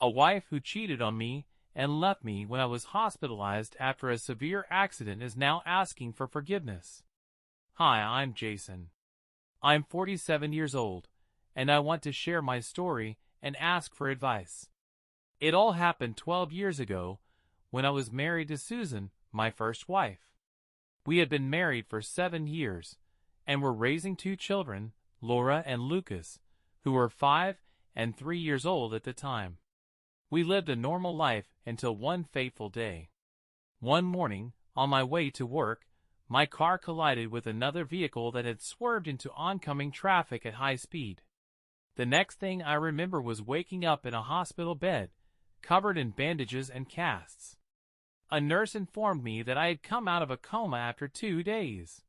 A wife who cheated on me and left me when I was hospitalized after a severe accident is now asking for forgiveness. Hi, I'm Jason. I'm 47 years old, and I want to share my story and ask for advice. It all happened 12 years ago when I was married to Susan, my first wife. We had been married for 7 years and were raising 2 children, Laura and Lucas, who were 5 and 3 years old at the time. We lived a normal life until one fateful day. One morning, on my way to work, my car collided with another vehicle that had swerved into oncoming traffic at high speed. The next thing I remember was waking up in a hospital bed, covered in bandages and casts. A nurse informed me that I had come out of a coma after 2 days.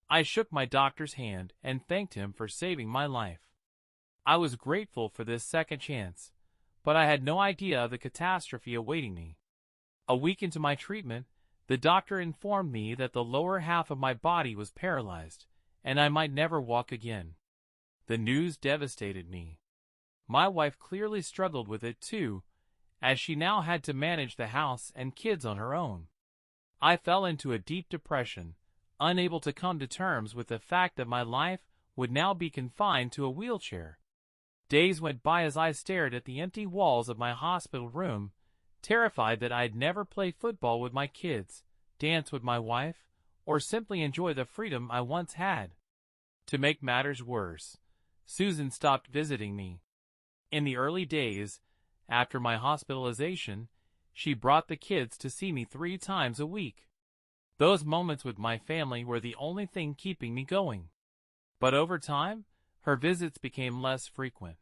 I shook my doctor's hand and thanked him for saving my life. I was grateful for this second chance, but I had no idea of the catastrophe awaiting me. A week into my treatment, the doctor informed me that the lower half of my body was paralyzed, and I might never walk again. The news devastated me. My wife clearly struggled with it too, as she now had to manage the house and kids on her own. I fell into a deep depression, unable to come to terms with the fact that my life would now be confined to a wheelchair. Days went by as I stared at the empty walls of my hospital room, terrified that I'd never play football with my kids, dance with my wife, or simply enjoy the freedom I once had. To make matters worse, Susan stopped visiting me. In the early days, after my hospitalization, she brought the kids to see me 3 times a week. Those moments with my family were the only thing keeping me going. But over time, her visits became less frequent.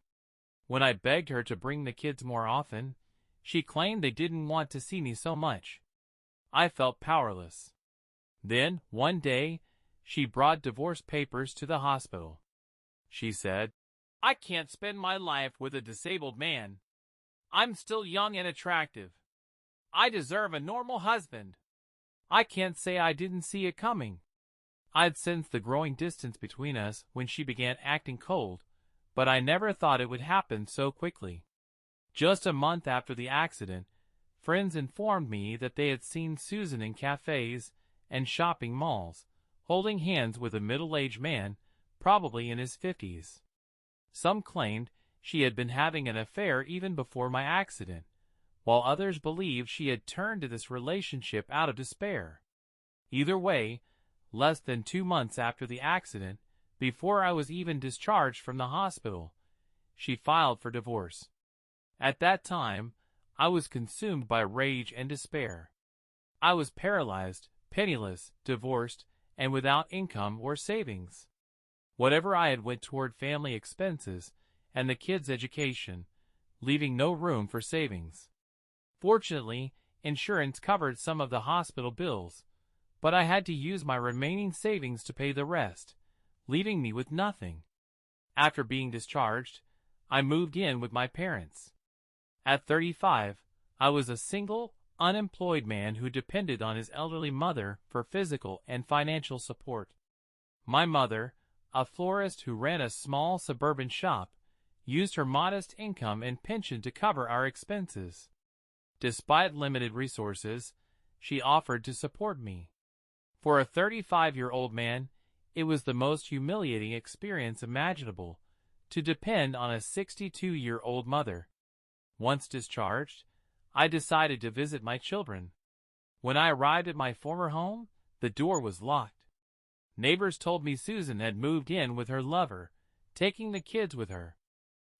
When I begged her to bring the kids more often, she claimed they didn't want to see me so much. I felt powerless. Then, one day, she brought divorce papers to the hospital. She said, "I can't spend my life with a disabled man. I'm still young and attractive. I deserve a normal husband." I can't say I didn't see it coming. I'd sensed the growing distance between us when she began acting cold, but I never thought it would happen so quickly. Just a month after the accident, friends informed me that they had seen Susan in cafes and shopping malls, holding hands with a middle-aged man, probably in his 50s. Some claimed she had been having an affair even before my accident, while others believed she had turned to this relationship out of despair. Either way, less than 2 months after the accident, before I was even discharged from the hospital, she filed for divorce. At that time, I was consumed by rage and despair. I was paralyzed, penniless, divorced, and without income or savings. Whatever I had went toward family expenses and the kids' education, leaving no room for savings. Fortunately, insurance covered some of the hospital bills, but I had to use my remaining savings to pay the rest, leaving me with nothing. After being discharged, I moved in with my parents. At 35, I was a single, unemployed man who depended on his elderly mother for physical and financial support. My mother, a florist who ran a small suburban shop, used her modest income and pension to cover our expenses. Despite limited resources, she offered to support me. For a 35-year-old man, it was the most humiliating experience imaginable to depend on a 62-year-old mother. Once discharged, I decided to visit my children. When I arrived at my former home, the door was locked. Neighbors told me Susan had moved in with her lover, taking the kids with her.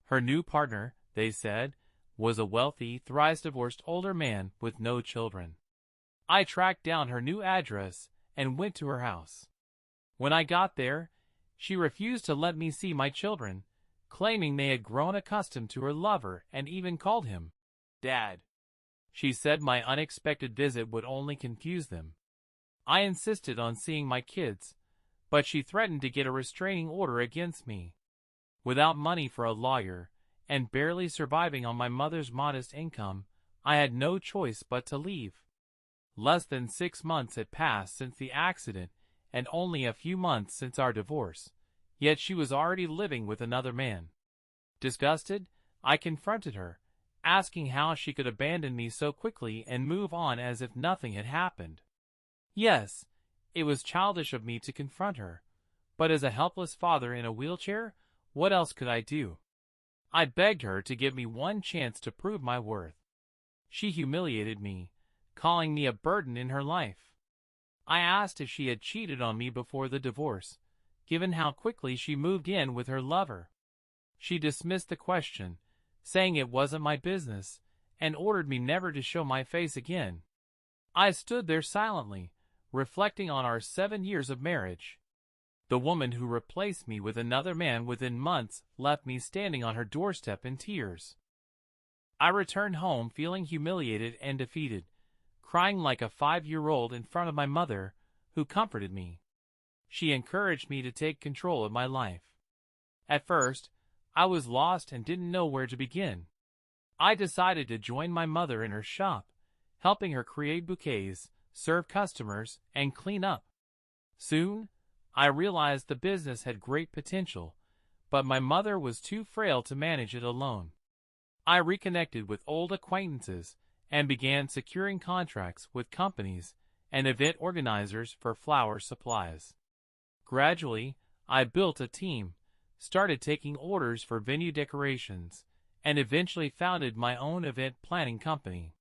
Her new partner, they said, was a wealthy, thrice-divorced older man with no children. I tracked down her new address and went to her house. When I got there, she refused to let me see my children, claiming they had grown accustomed to her lover and even called him Dad. She said my unexpected visit would only confuse them. I insisted on seeing my kids, but she threatened to get a restraining order against me. Without money for a lawyer, and barely surviving on my mother's modest income, I had no choice but to leave. Less than 6 months had passed since the accident and only a few months since our divorce, yet she was already living with another man. Disgusted, I confronted her, asking how she could abandon me so quickly and move on as if nothing had happened. Yes, it was childish of me to confront her, but as a helpless father in a wheelchair, what else could I do? I begged her to give me one chance to prove my worth. She humiliated me, calling me a burden in her life. I asked if she had cheated on me before the divorce, given how quickly she moved in with her lover. She dismissed the question, saying it wasn't my business, and ordered me never to show my face again. I stood there silently, reflecting on our 7 years of marriage. The woman who replaced me with another man within months left me standing on her doorstep in tears. I returned home feeling humiliated and defeated, crying like a 5-year-old in front of my mother, who comforted me. She encouraged me to take control of my life. At first, I was lost and didn't know where to begin. I decided to join my mother in her shop, helping her create bouquets, serve customers, and clean up. Soon, I realized the business had great potential, but my mother was too frail to manage it alone. I reconnected with old acquaintances and began securing contracts with companies and event organizers for flower supplies. Gradually, I built a team, started taking orders for venue decorations, and eventually founded my own event planning company.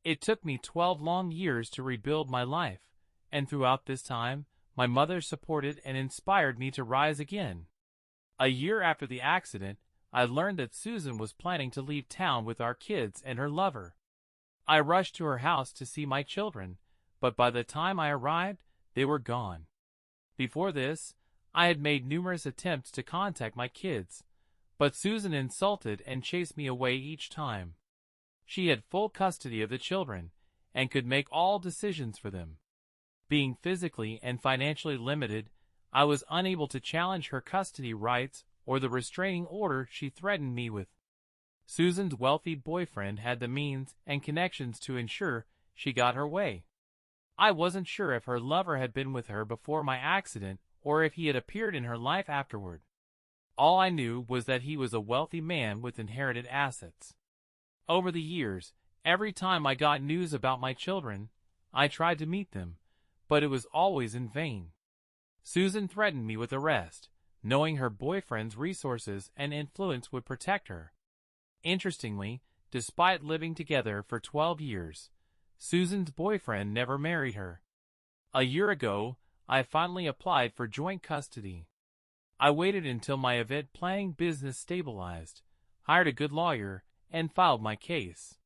It took me 12 long years to rebuild my life, and throughout this time, my mother supported and inspired me to rise again. A year after the accident, I learned that Susan was planning to leave town with our kids and her lover. I rushed to her house to see my children, but by the time I arrived, they were gone. Before this, I had made numerous attempts to contact my kids, but Susan insulted and chased me away each time. She had full custody of the children and could make all decisions for them. Being physically and financially limited, I was unable to challenge her custody rights or the restraining order she threatened me with. Susan's wealthy boyfriend had the means and connections to ensure she got her way. I wasn't sure if her lover had been with her before my accident or if he had appeared in her life afterward. All I knew was that he was a wealthy man with inherited assets. Over the years, every time I got news about my children, I tried to meet them, but it was always in vain. Susan threatened me with arrest, knowing her boyfriend's resources and influence would protect her. Interestingly, despite living together for 12 years, Susan's boyfriend never married her. A year ago, I finally applied for joint custody. I waited until my event planning business stabilized, hired a good lawyer, and filed my case.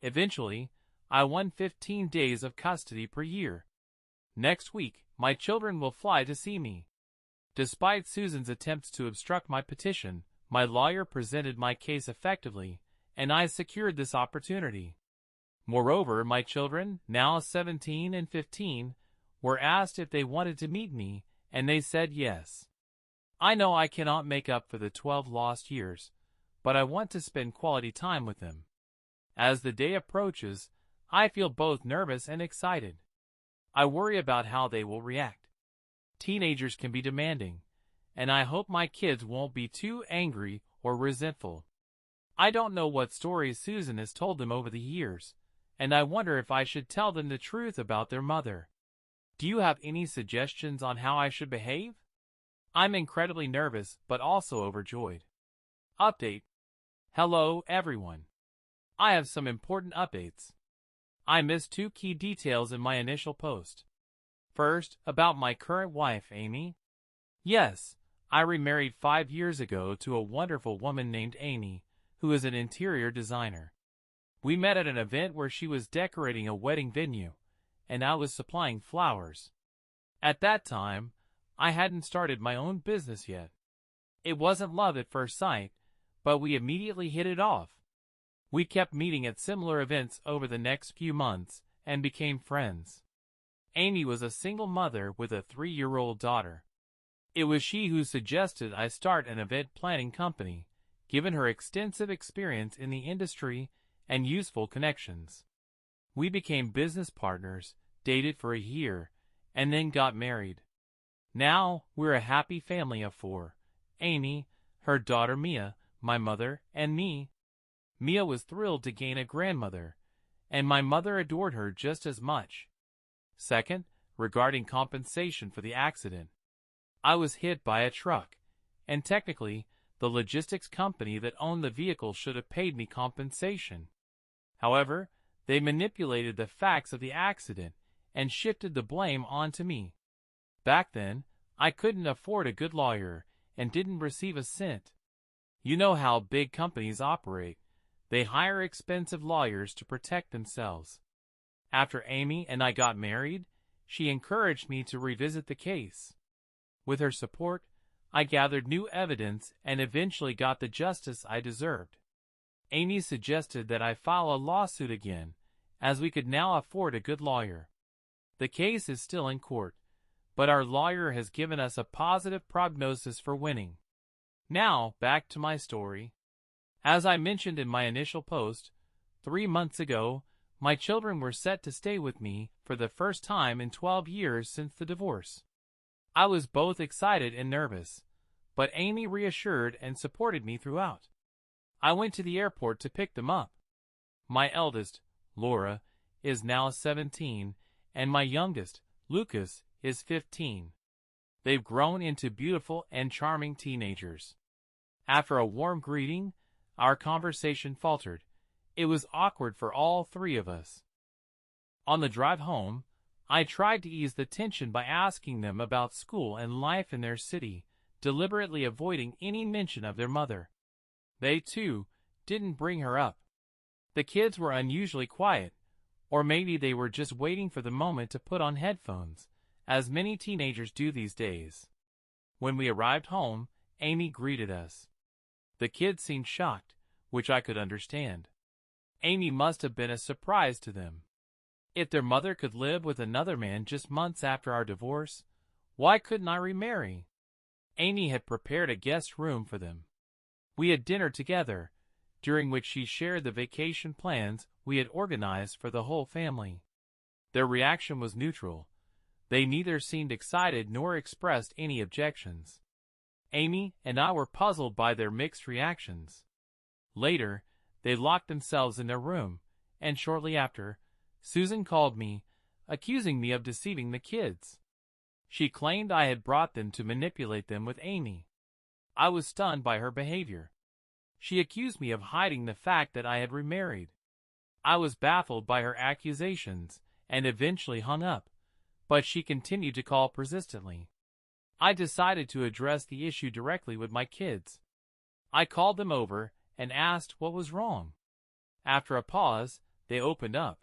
Eventually, I won 15 days of custody per year. Next week, my children will fly to see me. Despite Susan's attempts to obstruct my petition, my lawyer presented my case effectively, and I secured this opportunity. Moreover, my children, now 17 and 15, were asked if they wanted to meet me, and they said yes. I know I cannot make up for the 12 lost years, but I want to spend quality time with them. As the day approaches, I feel both nervous and excited. I worry about how they will react. Teenagers can be demanding, and I hope my kids won't be too angry or resentful. I don't know what stories Susan has told them over the years, and I wonder if I should tell them the truth about their mother. Do you have any suggestions on how I should behave? I'm incredibly nervous but also overjoyed. Update. Hello, everyone. I have some important updates. I missed 2 key details in my initial post. First, about my current wife, Amy. Yes, I remarried 5 years ago to a wonderful woman named Amy, who is an interior designer. We met at an event where she was decorating a wedding venue, and I was supplying flowers. At that time, I hadn't started my own business yet. It wasn't love at first sight, but we immediately hit it off. We kept meeting at similar events over the next few months and became friends. Amy was a single mother with a 3-year-old daughter. It was she who suggested I start an event planning company, given her extensive experience in the industry and useful connections. We became business partners, dated for a year, and then got married. Now, we're a happy family of 4: Amy, her daughter Mia, my mother, and me. Mia was thrilled to gain a grandmother, and my mother adored her just as much. Second, regarding compensation for the accident. I was hit by a truck, and technically, the logistics company that owned the vehicle should have paid me compensation. However, they manipulated the facts of the accident and shifted the blame onto me. Back then, I couldn't afford a good lawyer and didn't receive a cent. You know how big companies operate. They hire expensive lawyers to protect themselves. After Amy and I got married, she encouraged me to revisit the case. With her support, I gathered new evidence and eventually got the justice I deserved. Amy suggested that I file a lawsuit again, as we could now afford a good lawyer. The case is still in court, but our lawyer has given us a positive prognosis for winning. Now, back to my story. As I mentioned in my initial post, 3 months ago, my children were set to stay with me for the first time in 12 years since the divorce. I was both excited and nervous, but Amy reassured and supported me throughout. I went to the airport to pick them up. My eldest, Laura, is now 17, and my youngest, Lucas, is 15. They've grown into beautiful and charming teenagers. After a warm greeting, our conversation faltered. It was awkward for all three of us. On the drive home, I tried to ease the tension by asking them about school and life in their city, deliberately avoiding any mention of their mother. They, too, didn't bring her up. The kids were unusually quiet, or maybe they were just waiting for the moment to put on headphones, as many teenagers do these days. When we arrived home, Amy greeted us. The kids seemed shocked, which I could understand. Amy must have been a surprise to them. If their mother could live with another man just months after our divorce, why couldn't I remarry? Amy had prepared a guest room for them. We had dinner together, during which she shared the vacation plans we had organized for the whole family. Their reaction was neutral. They neither seemed excited nor expressed any objections. Amy and I were puzzled by their mixed reactions. Later, they locked themselves in their room, and shortly after, Susan called me, accusing me of deceiving the kids. She claimed I had brought them to manipulate them with Amy. I was stunned by her behavior. She accused me of hiding the fact that I had remarried. I was baffled by her accusations and eventually hung up, but she continued to call persistently. I decided to address the issue directly with my kids. I called them over and asked what was wrong. After a pause, they opened up.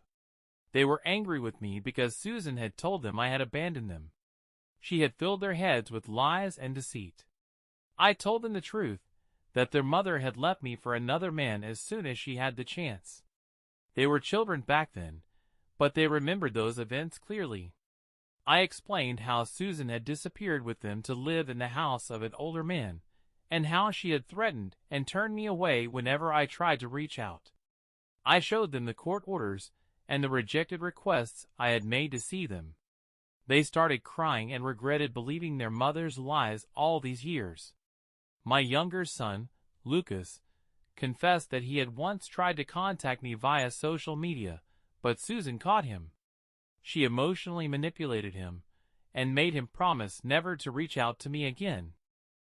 They were angry with me because Susan had told them I had abandoned them. She had filled their heads with lies and deceit. I told them the truth, that their mother had left me for another man as soon as she had the chance. They were children back then, but they remembered those events clearly. I explained how Susan had disappeared with them to live in the house of an older man, and how she had threatened and turned me away whenever I tried to reach out. I showed them the court orders and the rejected requests I had made to see them. They started crying and regretted believing their mother's lies all these years. My younger son, Lucas, confessed that he had once tried to contact me via social media, but Susan caught him. She emotionally manipulated him and made him promise never to reach out to me again.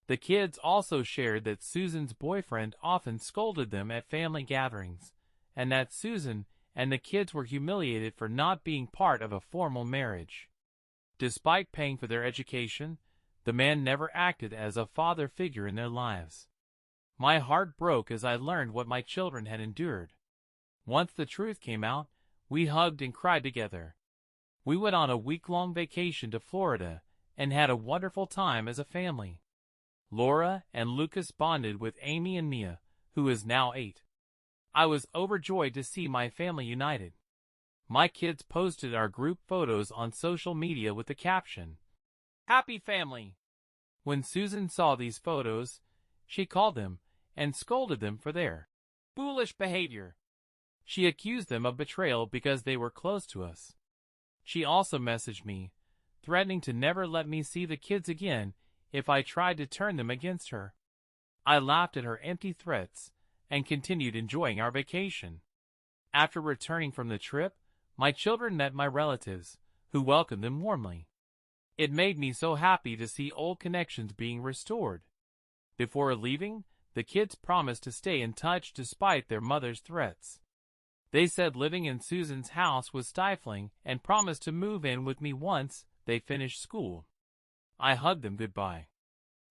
The kids also shared that Susan's boyfriend often scolded them at family gatherings, and that Susan and the kids were humiliated for not being part of a formal marriage. Despite paying for their education, the man never acted as a father figure in their lives. My heart broke as I learned what my children had endured. Once the truth came out, we hugged and cried together. We went on a week-long vacation to Florida and had a wonderful time as a family. Laura and Lucas bonded with Amy and Mia, who is now 8. I was overjoyed to see my family united. My kids posted our group photos on social media with the caption, "Happy Family." When Susan saw these photos, she called them and scolded them for their foolish behavior. She accused them of betrayal because they were close to us. She also messaged me, threatening to never let me see the kids again if I tried to turn them against her. I laughed at her empty threats and continued enjoying our vacation. After returning from the trip, my children met my relatives, who welcomed them warmly. It made me so happy to see old connections being restored. Before leaving, the kids promised to stay in touch despite their mother's threats. They said living in Susan's house was stifling and promised to move in with me once they finished school. I hugged them goodbye.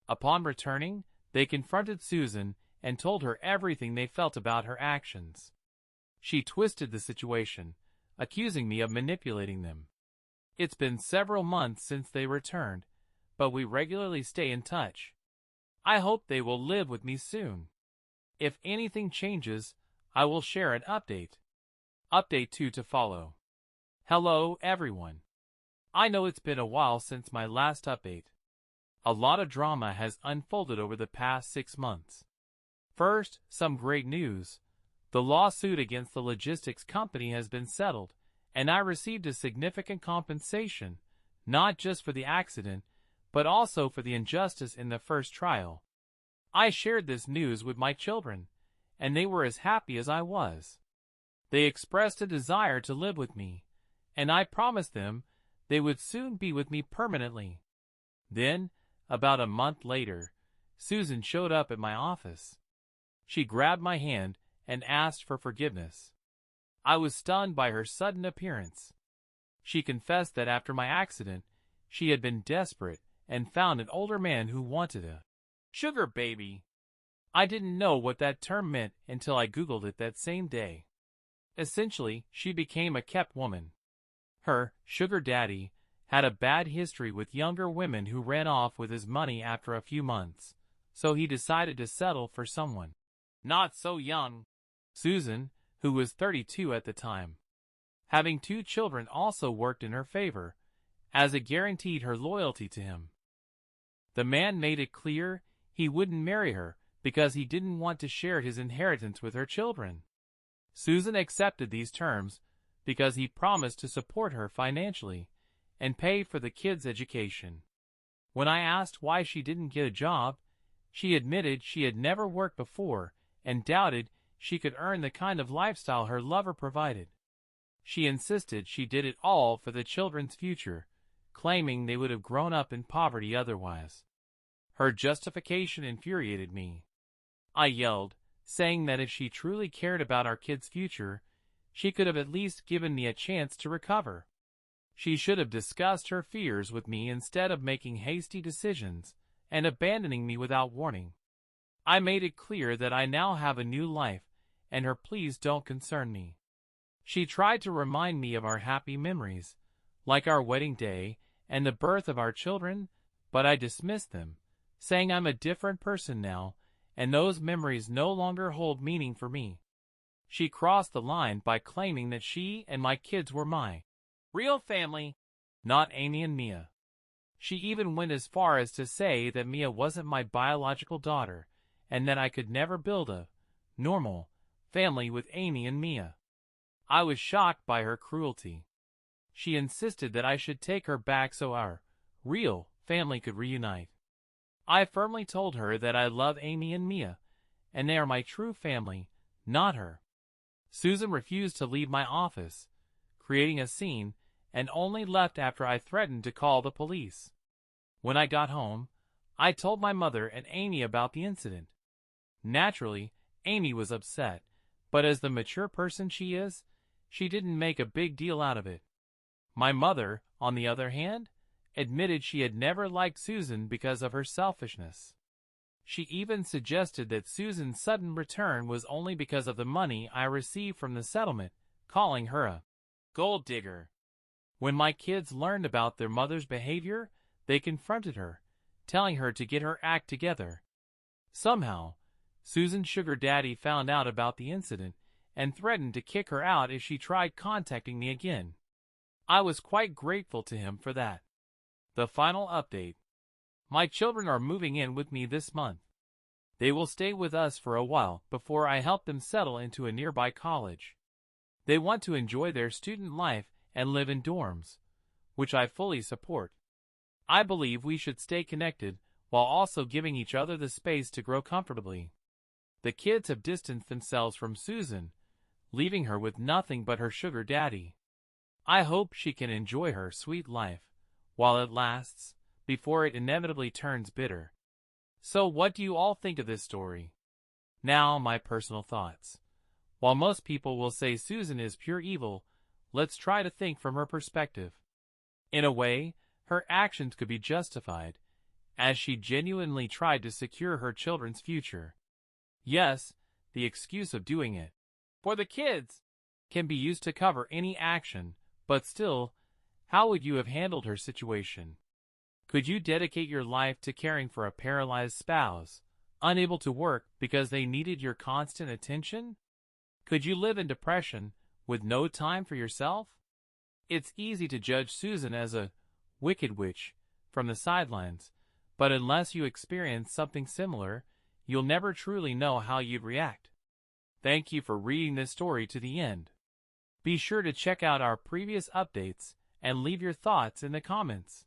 Upon returning, they confronted Susan and told her everything they felt about her actions. She twisted the situation, accusing me of manipulating them. It's been several months since they returned, but we regularly stay in touch. I hope they will live with me soon. If anything changes, I will share an update. Update 2 to follow. Hello, everyone. I know it's been a while since my last update. A lot of drama has unfolded over the past 6 months. First, some great news. The lawsuit against the logistics company has been settled, and I received a significant compensation, not just for the accident, but also for the injustice in the first trial. I shared this news with my children, and they were as happy as I was. They expressed a desire to live with me, and I promised them they would soon be with me permanently. Then, about a month later, Susan showed up at my office. She grabbed my hand and asked for forgiveness. I was stunned by her sudden appearance. She confessed that after my accident, she had been desperate and found an older man who wanted a sugar baby. I didn't know what that term meant until I Googled it that same day. Essentially, she became a kept woman. Her sugar daddy had a bad history with younger women who ran off with his money after a few months, so he decided to settle for someone not so young. Susan, who was 32 at the time. Having 2 children also worked in her favor, as it guaranteed her loyalty to him. The man made it clear he wouldn't marry her because he didn't want to share his inheritance with her children. Susan accepted these terms because he promised to support her financially and pay for the kids' education. When I asked why she didn't get a job, she admitted she had never worked before and doubted she could earn the kind of lifestyle her lover provided. She insisted she did it all for the children's future, claiming they would have grown up in poverty otherwise. Her justification infuriated me. I yelled, saying that if she truly cared about our kids' future, she could have at least given me a chance to recover. She should have discussed her fears with me instead of making hasty decisions and abandoning me without warning. I made it clear that I now have a new life, and her pleas don't concern me. She tried to remind me of our happy memories, like our wedding day and the birth of our children, but I dismissed them, saying I'm a different person now, and those memories no longer hold meaning for me. She crossed the line by claiming that she and my kids were my real family, not Amy and Mia. She even went as far as to say that Mia wasn't my biological daughter, and that I could never build a normal family with Amy and Mia. I was shocked by her cruelty. She insisted that I should take her back so our real family could reunite. I firmly told her that I love Amy and Mia, and they are my true family, not her. Susan refused to leave my office, creating a scene, and only left after I threatened to call the police. When I got home, I told my mother and Amy about the incident. Naturally, Amy was upset, but as the mature person she is, she didn't make a big deal out of it. My mother, on the other hand, admitted she had never liked Susan because of her selfishness. She even suggested that Susan's sudden return was only because of the money I received from the settlement, calling her a gold digger. When my kids learned about their mother's behavior, they confronted her, telling her to get her act together. Somehow, Susan's sugar daddy found out about the incident and threatened to kick her out if she tried contacting me again. I was quite grateful to him for that. The final update. My children are moving in with me this month. They will stay with us for a while before I help them settle into a nearby college. They want to enjoy their student life and live in dorms, which I fully support. I believe we should stay connected while also giving each other the space to grow comfortably. The kids have distanced themselves from Susan, leaving her with nothing but her sugar daddy. I hope she can enjoy her sweet life while it lasts, before it inevitably turns bitter. So what do you all think of this story? Now, my personal thoughts. While most people will say Susan is pure evil, let's try to think from her perspective. In a way, her actions could be justified, as she genuinely tried to secure her children's future. Yes, the excuse of doing it for the kids can be used to cover any action, but still, how would you have handled her situation? Could you dedicate your life to caring for a paralyzed spouse, unable to work because they needed your constant attention? Could you live in depression with no time for yourself? It's easy to judge Susan as a wicked witch from the sidelines, but unless you experience something similar, you'll never truly know how you'd react. Thank you for reading this story to the end. Be sure to check out our previous updates and leave your thoughts in the comments.